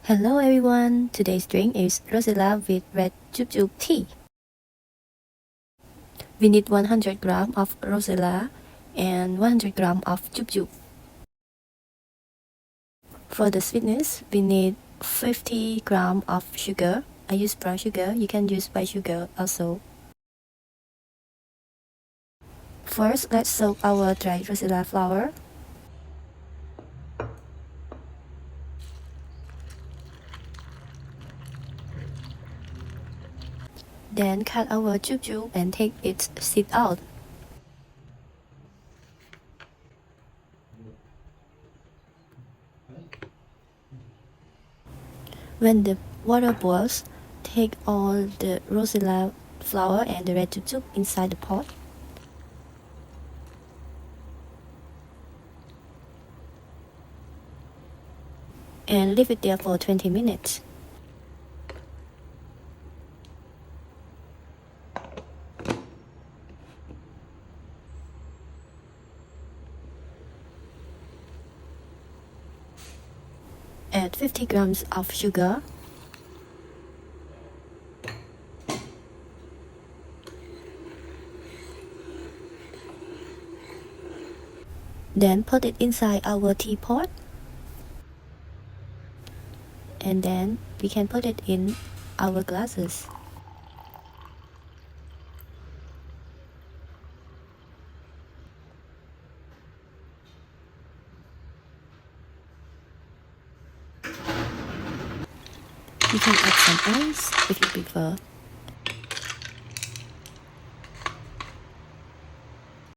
Hello everyone, today's drink is Rosella with red jujube tea. We need 100 gram of Rosella and 100 gram of jujube. For the sweetness, we need 50 gram of sugar. I use brown sugar, you can use white sugar also. First, let's soak our dried Rosella flower. Then cut our jujube and take its seed out. When the water boils, take all the Rosella flower and the red jujube inside the pot. And leave it there for 20 minutes. Add 50 grams of sugar. Then put it inside our teapot. And then we can put it in our glasses. You can add some ice if you prefer.